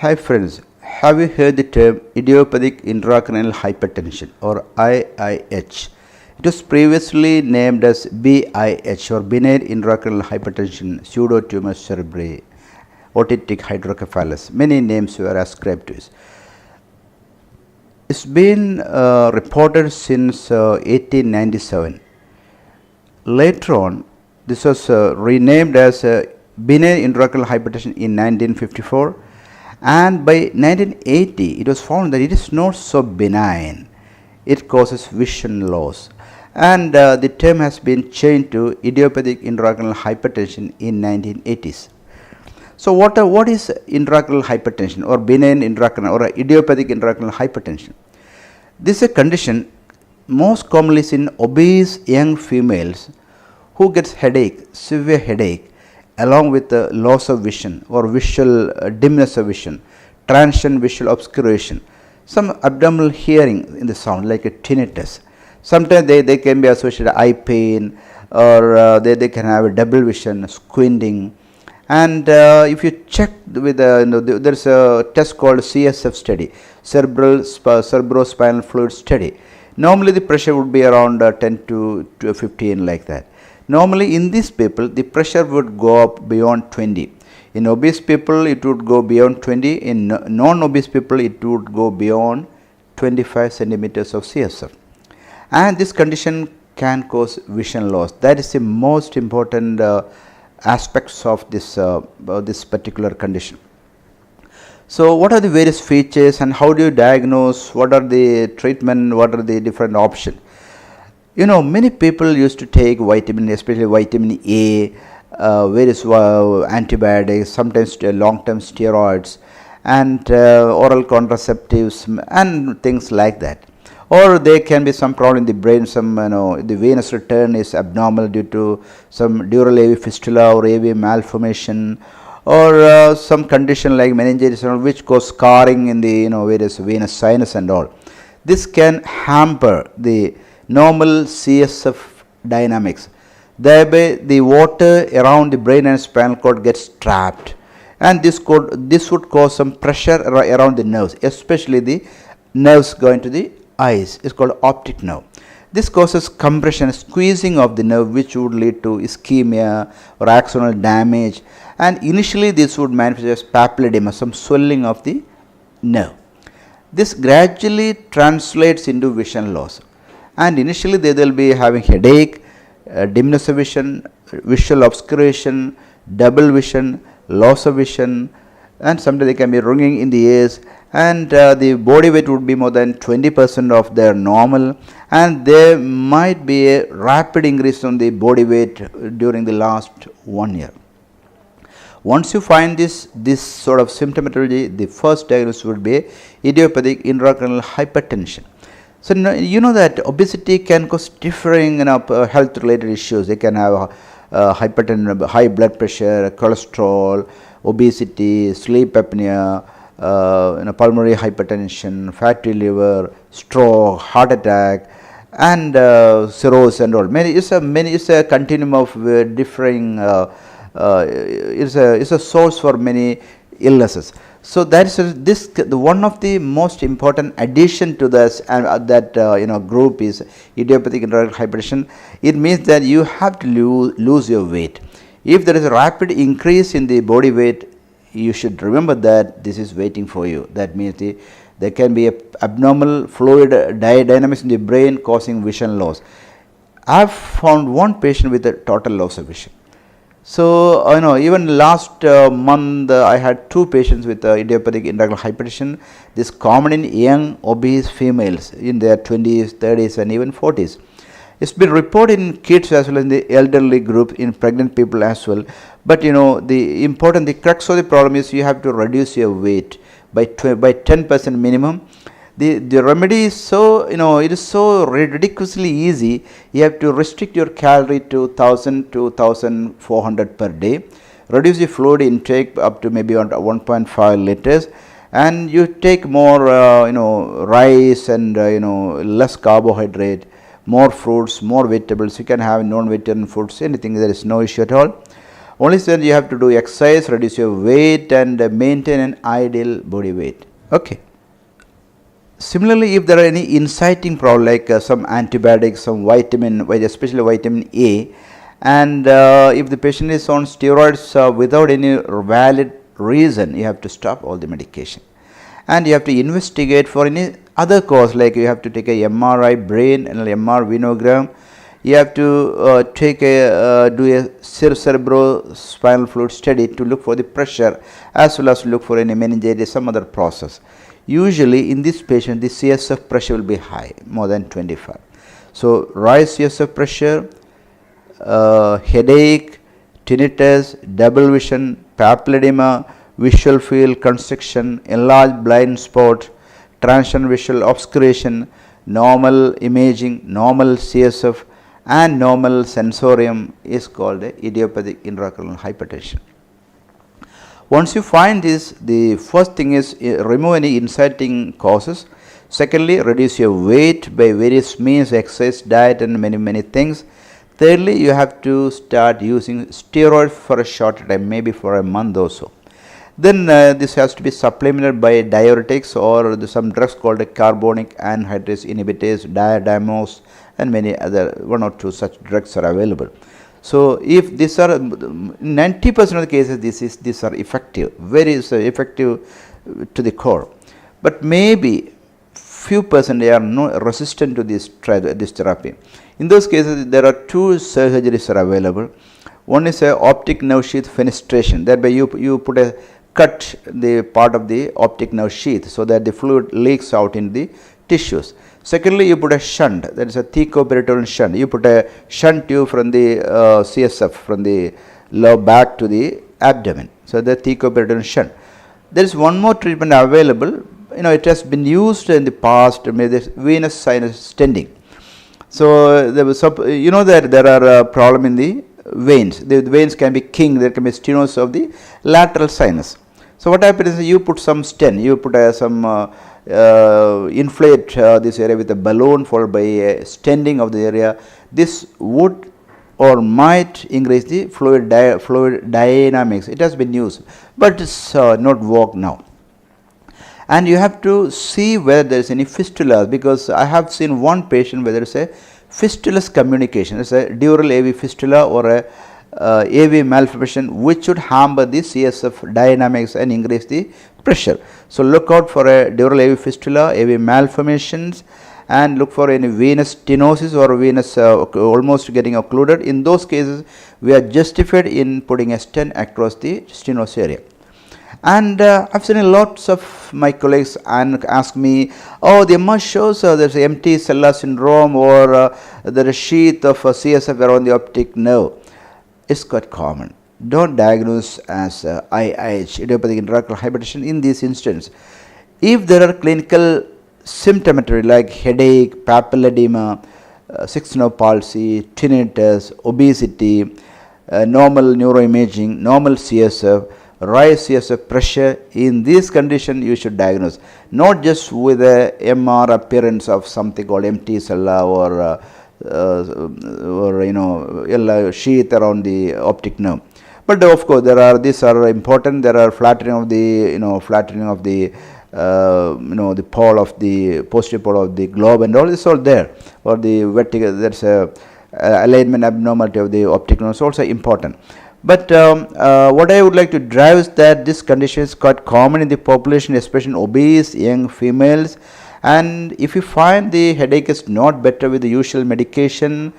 Hi friends, have you heard the term idiopathic intracranial hypertension or IIH? It was previously named as BIH or benign intracranial hypertension pseudotumor cerebri, otitic hydrocephalus. Many names were ascribed to it. It's been reported since 1897. Later on, this was renamed as benign intracranial hypertension in 1954. And by 1980 it was found that it is not so benign, it causes vision loss, and the term has been changed to idiopathic intracranial hypertension in 1980s. So what is intracranial hypertension or benign intracranial or idiopathic intracranial hypertension? This is a condition most commonly seen in obese young females who gets headache, severe headache, along with the loss of vision or visual dimness of vision, transient visual obscuration, some abdominal hearing in the sound like a tinnitus. Sometimes they can be associated with eye pain, or they can have a double vision, squinting. And if you check with there is a test called CSF study, cerebrospinal fluid study. Normally the pressure would be around 10 to 15 like that. Normally in these people the pressure would go up beyond 20. In obese people it would go beyond 20. In non-obese people it would go beyond 25 centimeters of CSF. And this condition can cause vision loss. That is the most important aspects of this particular condition. So what are the various features and how do you diagnose? What are the treatment? What are the different options? You know, many people used to take vitamin, especially vitamin A, various antibiotics, sometimes long-term steroids, and oral contraceptives and things like that. Or there can be some problem in the brain, the venous return is abnormal due to some dural AV fistula or AV malformation, or some condition like meningitis which cause scarring in the various venous sinus and all. This can hamper the normal CSF dynamics. Thereby the water around the brain and spinal cord gets trapped, and this would cause some pressure around the nerves, especially the nerves going to the eyes. It's called optic nerve. This causes compression, squeezing of the nerve, which would lead to ischemia or axonal damage, and initially this would manifest as papilledema, some swelling of the nerve. This gradually translates into vision loss, and initially they will be having headache, dimness of vision, visual obscuration, double vision, loss of vision, and sometimes they can be ringing in the ears, and the body weight would be more than 20% of their normal, and there might be a rapid increase on the body weight during the last 1 year. Once you find this sort of symptomatology, the first diagnosis would be idiopathic intracranial hypertension. So you know that obesity can cause differing health related issues. They can have hypertension, high blood pressure, cholesterol, obesity, sleep apnea, pulmonary hypertension, fatty liver, stroke, heart attack, and cirrhosis and all. It's a continuum of differing. It's a source for many illnesses. So that is one of the most important addition to this, and that group is idiopathic intracranial hypertension. It means that you have to lose your weight. If there is a rapid increase in the body weight, you should remember that this is waiting for you. That means there can be a abnormal fluid dynamics in the brain causing vision loss. I have found one patient with a total loss of vision. So even last month I had 2 patients with idiopathic intracranial hypertension. This is common in young obese females in their 20s, 30s, and even 40s. It's been reported in kids as well as in the elderly group, in pregnant people as well. But the crux of the problem is you have to reduce your weight by 10% minimum. The remedy is it is so ridiculously easy. You have to restrict your calorie to 1000 to 1400 per day, reduce the fluid intake up to maybe 1.5 liters, and you take more rice and less carbohydrate, more fruits, more vegetables. You can have non-vegetarian foods, anything. There is no issue at all. Only then you have to do exercise, reduce your weight, and maintain an ideal body weight. Okay. Similarly, if there are any inciting problem like some antibiotics, some vitamin, especially vitamin A, and if the patient is on steroids without any valid reason, you have to stop all the medication. And you have to investigate for any other cause, like you have to take a MRI brain and MR venogram. You have to do a cerebrospinal fluid study to look for the pressure, as well as look for any meningitis, some other process. Usually in this patient the CSF pressure will be high, more than 25. So rise CSF pressure, headache, tinnitus, double vision, papilledema, visual field constriction, enlarged blind spot, transient visual obscuration, normal imaging, normal CSF, and normal sensorium is called idiopathic intracranial hypertension. Once you find this, the first thing is remove any inciting causes. Secondly, reduce your weight by various means, exercise, diet, and many things. Thirdly, you have to start using steroids for a short time, maybe for a month or so. Then this has to be supplemented by diuretics or some drugs called carbonic anhydrase inhibitors, diadymos, and many other, one or two such drugs are available. So if these are 90% of the cases, these are effective, very effective to the core. But maybe few percent they are resistant to this therapy. In those cases, there are two surgeries are available. One is a optic nerve sheath fenestration. That way you put a cut the part of the optic nerve sheath so that the fluid leaks out in the tissues. Secondly, you put a shunt, that is a thecoperitoneal shunt. You put a shunt tube from the CSF, from the lower back to the abdomen. So the thecoperitoneal shunt. There is one more treatment available. It has been used in the past, venous sinus stenting. So there was that there are problem in the veins. The veins can be kinked. There can be stenosis of the lateral sinus. So what happens is you put some stent. You put some inflate this area with a balloon followed by a stenting of the area. This would or might increase the fluid dynamics. It has been used, but it's not work now. And you have to see whether there is any fistula, because I have seen one patient where there is a fistulous communication. It's a dural AV fistula or a AV malformation which should hamper the CSF dynamics and increase the pressure. So look out for a dural AV fistula, AV malformations, and look for any venous stenosis or venous almost getting occluded. In those cases, we are justified in putting a stent across the stenosis area. And I've seen lots of my colleagues and ask me, oh, the MR shows there's empty cellular syndrome or there is sheath of CSF around the optic nerve. It's quite common. Don't diagnose as IIH, idiopathic intracranial hypertension, in this instance. If there are clinical symptomatology like headache, papilledema, sixth nerve palsy, tinnitus, obesity, normal neuroimaging, normal CSF, rise CSF pressure, in this condition you should diagnose, not just with a MR appearance of something called empty cellular or sheath around the optic nerve. But of course these are important. There are flattening of the the pole of the posterior pole of the globe and all this all there, or the vertical, there's a alignment abnormality of the optic nerve is also important. But what I would like to drive is that this condition is quite common in the population, especially in obese young females. And if you find the headache is not better with the usual medication,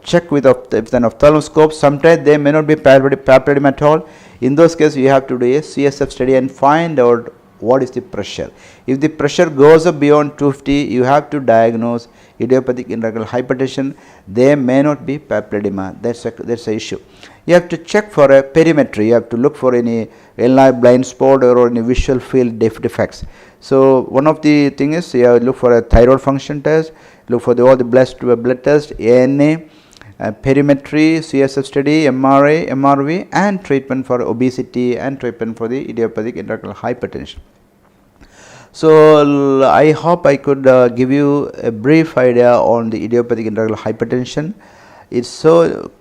check with an ophthalmoscope. Sometimes they may not be papilledema at all. In those cases, you have to do a CSF study and find out what is the pressure. If the pressure goes up beyond 250, you have to diagnose idiopathic intracranial hypertension. They may not be papilledema. That's an issue. You have to check for a perimetry. You have to look for any enlarged blind spot or any visual field defects. So one of the thing is you have to look for a thyroid function test, look for all the blood test, ANA, perimetry, CSF study, MRA, MRV, and treatment for obesity and treatment for the idiopathic intracranial hypertension. So I hope I could give you a brief idea on the idiopathic intracranial hypertension. It's so